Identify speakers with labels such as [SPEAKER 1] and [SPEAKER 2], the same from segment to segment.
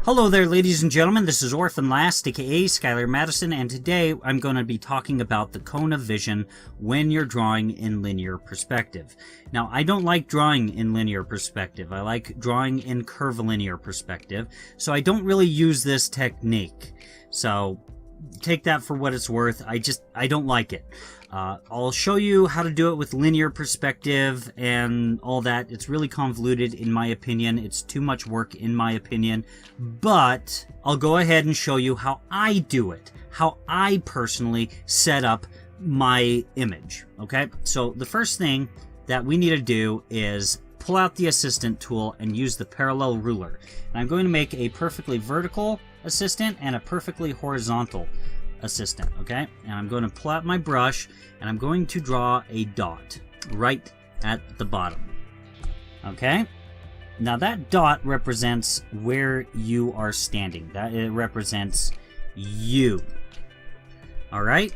[SPEAKER 1] Hello there, ladies and gentlemen. This is Orphanlast, aka Skylar Madison, and today I'm going to be talking about the cone of vision when you're drawing in linear perspective. Now, I don't like drawing in linear perspective. I like drawing in curvilinear perspective, so I don't really use this technique. So take that for what it's worth. I don't like it. I'll show you how to do it with linear perspective and all that. It's really convoluted in my opinion. It's too much work in my opinion, but I'll go ahead and show you how I do it, how I personally set up my image, okay? So the first thing that we need to do is pull out the assistant tool and use the parallel ruler. And I'm going to make a perfectly vertical assistant and a perfectly horizontal assistant, okay? And I'm going to pull out my brush and I'm going to draw a dot right at the bottom, okay? Now that dot represents where you are standing. That it represents you. All right?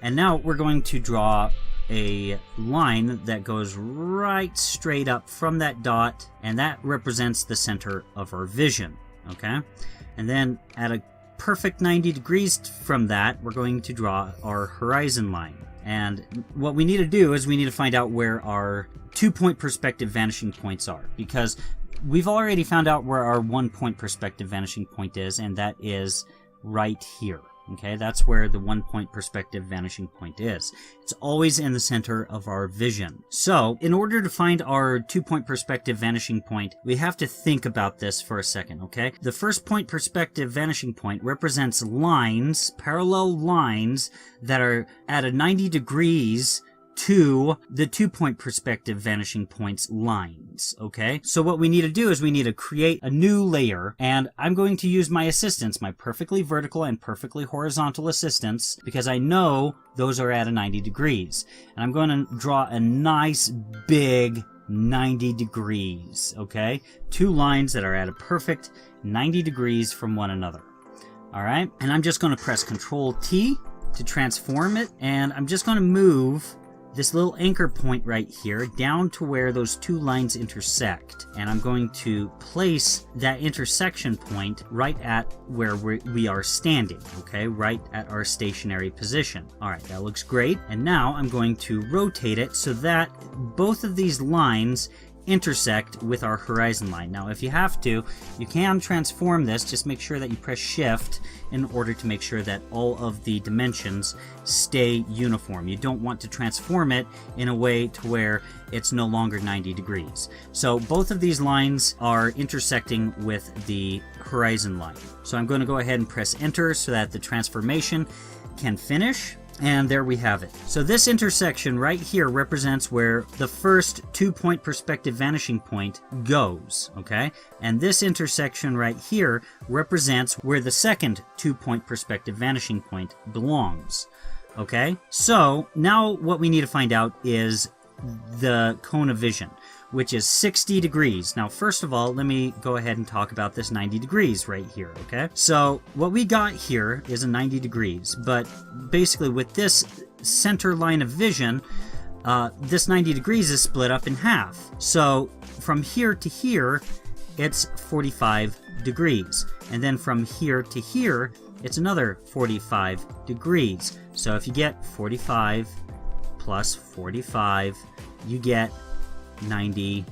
[SPEAKER 1] And now we're going to draw a line that goes right straight up from that dot, and that represents the center of our vision, okay? And then at a perfect 90 degrees from that, we're going to draw our horizon line. And what we need to do is we need to find out where our 2-point perspective vanishing points are, because we've already found out where our 1-point perspective vanishing point is, and that is right here. Okay, that's where the 1-point perspective vanishing point is. It's always in the center of our vision. So, in order to find our 2-point perspective vanishing point, we have to think about this for a second, okay? The first point perspective vanishing point represents lines, parallel lines, that are at a 90 degrees to the 2-point perspective vanishing points lines, okay? So what we need to do is we need to create a new layer, and I'm going to use my assistants, my perfectly vertical and perfectly horizontal assistants, because I know those are at a 90 degrees. And I'm going to draw a nice big 90 degrees, okay? 2 lines that are at a perfect 90 degrees from one another. All right? And I'm just going to press Control T to transform it, and I'm just going to move this little anchor point right here down to where those 2 lines intersect. And I'm going to place that intersection point right at where we are standing, okay? Right at our stationary position. All right, that looks great. And now I'm going to rotate it so that both of these lines intersect with our horizon line. Now, if you have to, you can transform this. Just make sure that you press Shift in order to make sure that all of the dimensions stay uniform. You don't want to transform it in a way to where it's no longer 90 degrees. So both of these lines are intersecting with the horizon line. So I'm going to go ahead and press Enter so that the transformation can finish. And there we have it. So this intersection right here represents where the first 2-point perspective vanishing point goes, okay? And this intersection right here represents where the second 2-point perspective vanishing point belongs, okay? So now what we need to find out is the cone of vision, which is 60 degrees. Now, first of all, let me go ahead and talk about this 90 degrees right here, okay? So what we got here is a 90 degrees, but basically with this center line of vision, this 90 degrees is split up in half. So from here to here, it's 45 degrees. And then from here to here, it's another 45 degrees. So if you get 45 plus 45, you get 90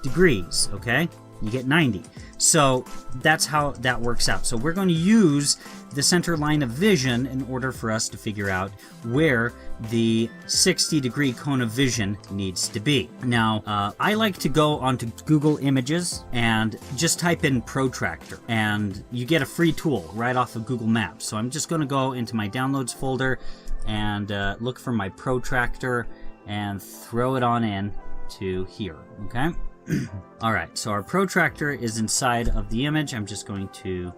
[SPEAKER 1] degrees, okay? You get 90. So that's how that works out. So we're going to use the center line of vision in order for us to figure out where the 60-degree cone of vision needs to be. Now, I like to go onto Google Images and just type in protractor, and you get a free tool right off of Google Maps. So I'm just going to go into my downloads folder and look for my protractor and throw it on in to here, okay? All right, so our protractor is inside of the image. I'm just going to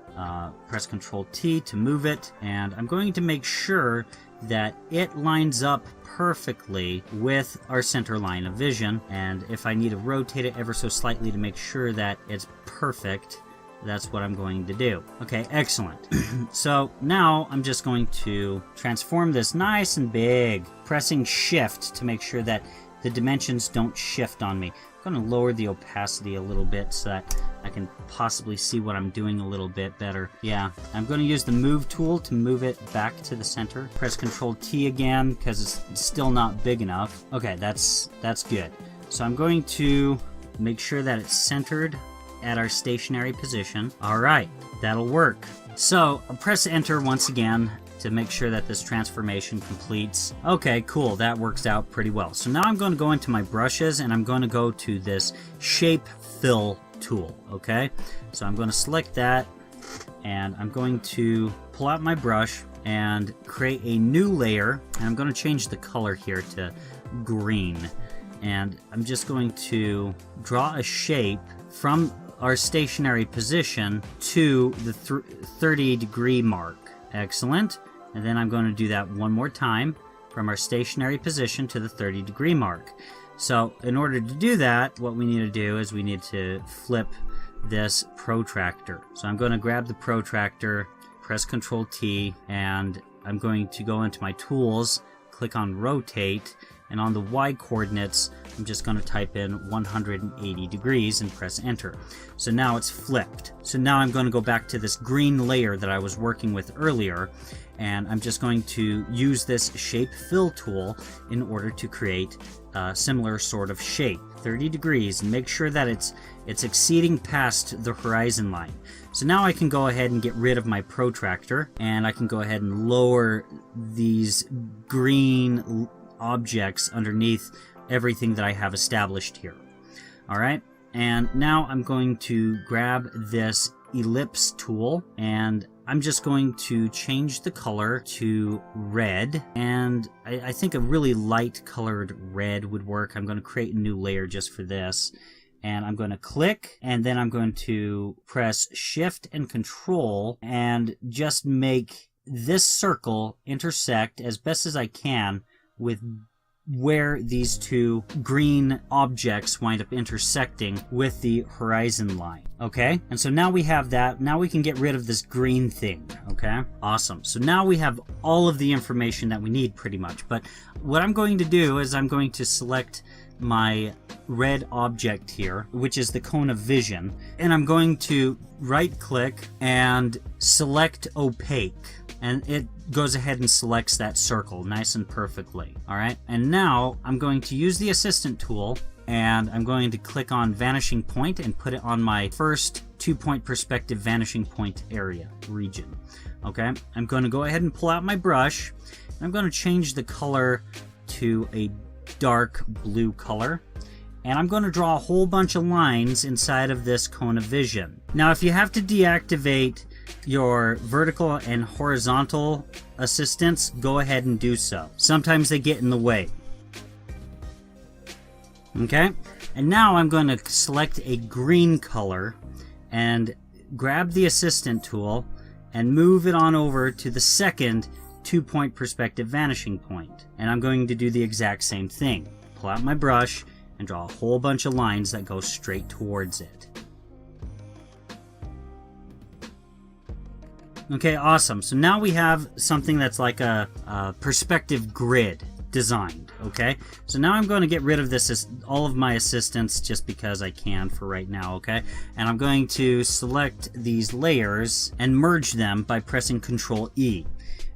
[SPEAKER 1] press Control T to move it, and I'm going to make sure that it lines up perfectly with our center line of vision. And if I need to rotate it ever so slightly to make sure that it's perfect, that's what I'm going to do. Okay, excellent. So now I'm just going to transform this nice and big, pressing Shift to make sure that the dimensions don't shift on me. I'm going to lower the opacity a little bit so that I can possibly see what I'm doing a little bit better. Yeah, I'm going to use the move tool to move it back to the center. Press Control T again because it's still not big enough. Okay, that's good. So I'm going to make sure that it's centered at our stationary position. All right, that'll work. So I'll press Enter once again to make sure that this transformation completes. Okay, cool, that works out pretty well. So now I'm going to go into my brushes and I'm going to go to this Shape Fill tool, okay? So I'm going to select that and I'm going to pull out my brush and create a new layer, and I'm going to change the color here to green. And I'm just going to draw a shape from our stationary position to the 30-degree mark. Excellent. And then I'm going to do that one more time from our stationary position to the 30-degree mark. So in order to do that, what we need to do is we need to flip this protractor. So I'm going to grab the protractor, press Control T, and I'm going to go into my tools, click on Rotate, and on the Y coordinates, I'm just going to type in 180 degrees and press Enter. So now it's flipped. So now I'm going to go back to this green layer that I was working with earlier, and I'm just going to use this Shape Fill tool in order to create a similar sort of shape. 30 degrees, and make sure that it's exceeding past the horizon line. So now I can go ahead and get rid of my protractor, and I can go ahead and lower these green objects underneath everything that I have established here. Alright, and now I'm going to grab this Ellipse tool, and I'm just going to change the color to red, and I think a really light colored red would work. I'm going to create a new layer just for this, and I'm going to click, and then I'm going to press Shift and Control and just make this circle intersect as best as I can with where these two green objects wind up intersecting with the horizon line. Okay, and so now we have that. Now we can get rid of this green thing. Okay, awesome. So now we have all of the information that we need pretty much. But what I'm going to do is I'm going to select my red object here, which is the cone of vision, and I'm going to right click and select opaque, and it goes ahead and selects that circle nice and perfectly. All right, and now I'm going to use the assistant tool, and I'm going to click on vanishing point and put it on my first 2-point perspective vanishing point area region. Okay, I'm going to go ahead and pull out my brush, and I'm going to change the color to a dark blue color, and I'm going to draw a whole bunch of lines inside of this cone of vision. Now if you have to deactivate your vertical and horizontal assistants, go ahead and do so. Sometimes they get in the way. Okay, and now I'm going to select a green color and grab the assistant tool and move it on over to the second 2-point perspective vanishing point. And I'm going to do the exact same thing. Pull out my brush and draw a whole bunch of lines that go straight towards it. Okay, awesome. So now we have something that's like a perspective grid designed. Okay, so now I'm going to get rid of this, all of my assistants, just because I can for right now. Okay, and I'm going to select these layers and merge them by pressing Control E.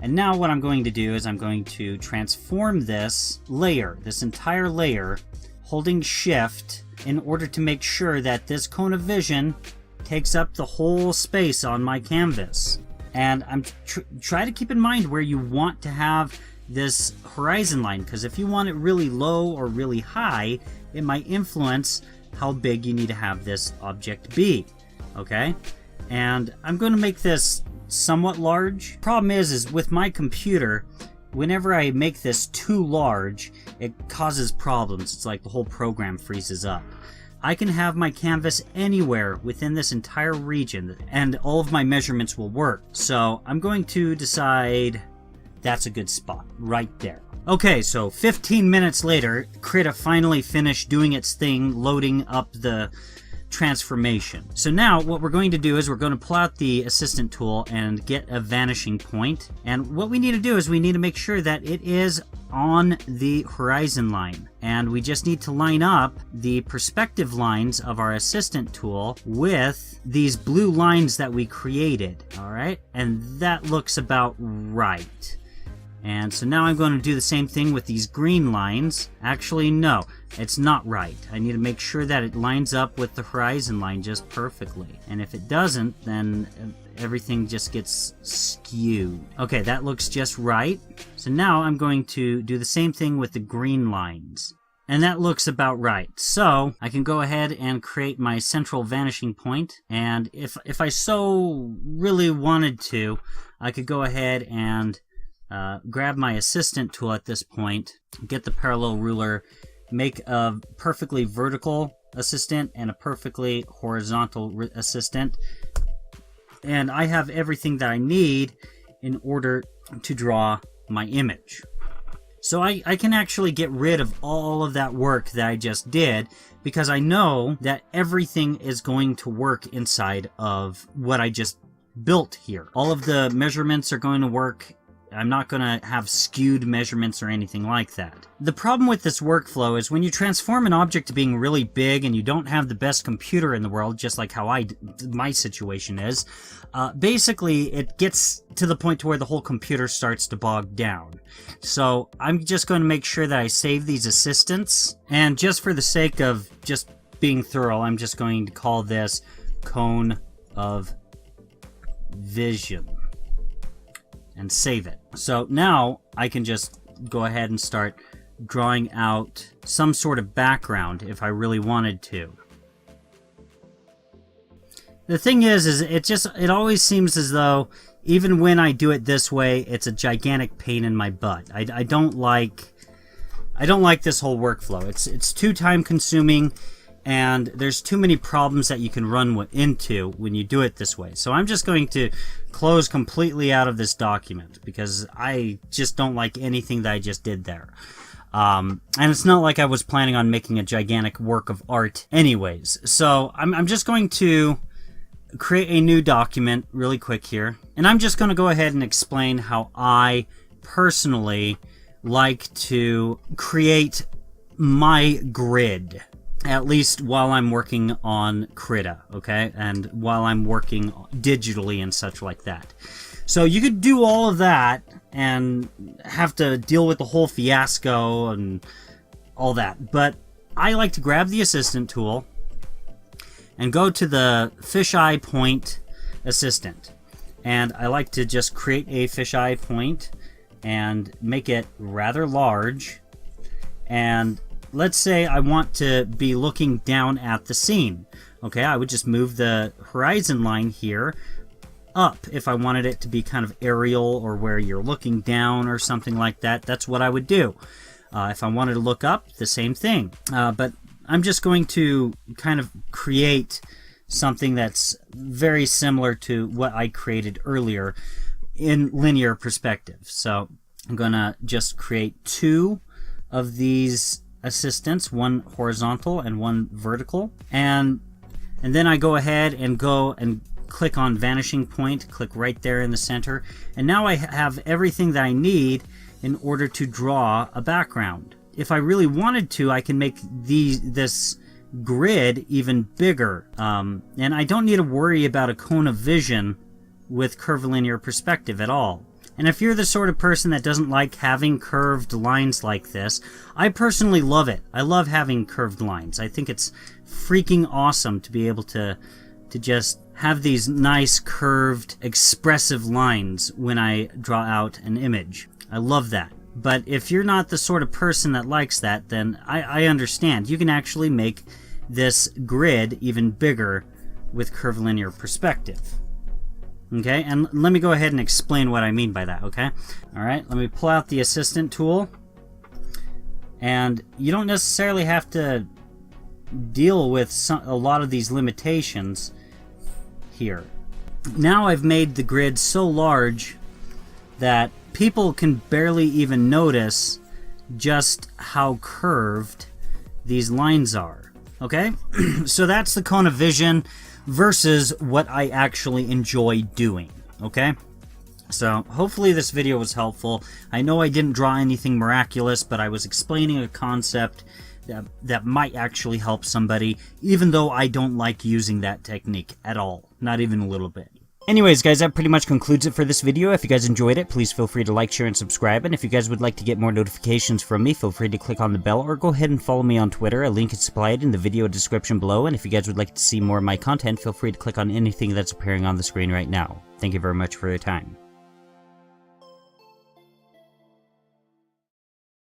[SPEAKER 1] And now what I'm going to do is I'm going to transform this layer, this entire layer, holding Shift in order to make sure that this cone of vision takes up the whole space on my canvas. And I'm try to keep in mind where you want to have this horizon line, because if you want it really low or really high, it might influence how big you need to have this object be. Okay, and I'm going to make this somewhat large. Problem is with my computer, whenever I make this too large, it causes problems. It's like the whole program freezes up. I can have my canvas anywhere within this entire region, and all of my measurements will work. So I'm going to decide that's a good spot right there. Okay, so 15 minutes later, Krita finally finished doing its thing, loading up the transformation. So now what we're going to do is we're going to pull out the assistant tool and get a vanishing point. And what we need to do is we need to make sure that it is on the horizon line. And we just need to line up the perspective lines of our assistant tool with these blue lines that we created. All right. And that looks about right. And so now I'm going to do the same thing with these green lines. Actually, no, it's not right. I need to make sure that it lines up with the horizon line just perfectly. And if it doesn't, then everything just gets skewed. Okay, that looks just right. So now I'm going to do the same thing with the green lines. And that looks about right. So I can go ahead and create my central vanishing point. And if I so really wanted to, I could go ahead and grab my assistant tool at this point, get the parallel ruler, make a perfectly vertical assistant and a perfectly horizontal assistant, and I have everything that I need in order to draw my image. So I can actually get rid of all of that work that I just did, because I know that everything is going to work inside of what I just built here. All of the measurements are going to work. I'm not going to have skewed measurements or anything like that. The problem with this workflow is when you transform an object to being really big and you don't have the best computer in the world, just like how my situation is, basically it gets to the point to where the whole computer starts to bog down. So I'm just going to make sure that I save these assistants, and just for the sake of just being thorough, I'm just going to call this Cone of Vision and save it. So now I can just go ahead and start drawing out some sort of background if I really wanted to. The thing is it always seems as though even when I do it this way, it's a gigantic pain in my butt. I don't like this whole workflow. It's too time consuming, and there's too many problems that you can run into when you do it this way. So I'm just going to close completely out of this document because I just don't like anything that I just did there. And it's not like I was planning on making a gigantic work of art anyways. So I'm just going to create a new document really quick here. And I'm just going to go ahead and explain how I personally like to create my grid. At least while I'm working on Krita, okay? And while I'm working digitally and such like that. So you could do all of that and have to deal with the whole fiasco and all that. But I like to grab the assistant tool and go to the fisheye point assistant. And I like to just create a fisheye point and make it rather large. And let's say I want to be looking down at the scene. Okay, I would just move the horizon line here up if I wanted it to be kind of aerial or where you're looking down or something like that. That's what I would do. If I wanted to look up, the same thing. But I'm just going to kind of create something that's very similar to what I created earlier in linear perspective. So I'm going to just create two of these assistants, one horizontal and one vertical, and then I go ahead and click on vanishing point, click right there in the center, and now I have everything that I need in order to draw a background. If I really wanted to, I can make this grid even bigger, and I don't need to worry about a cone of vision with curvilinear perspective at all. And if you're the sort of person that doesn't like having curved lines like this, I personally love it. I love having curved lines. I think it's freaking awesome to be able to just have these nice curved expressive lines when I draw out an image. I love that. But if you're not the sort of person that likes that, then I understand. You can actually make this grid even bigger with curvilinear perspective. Okay, and let me go ahead and explain what I mean by that, okay? Alright, let me pull out the assistant tool. And you don't necessarily have to deal with a lot of these limitations here. Now I've made the grid so large that people can barely even notice just how curved these lines are. Okay, so that's the cone of vision versus what I actually enjoy doing. Okay, so hopefully this video was helpful. I know I didn't draw anything miraculous, but I was explaining a concept that might actually help somebody, even though I don't like using that technique at all, not even a little bit. Anyways, guys, that pretty much concludes it for this video. If you guys enjoyed it, please feel free to like, share, and subscribe. And if you guys would like to get more notifications from me, feel free to click on the bell or go ahead and follow me on Twitter. A link is supplied in the video description below. And if you guys would like to see more of my content, feel free to click on anything that's appearing on the screen right now. Thank you very much for your time.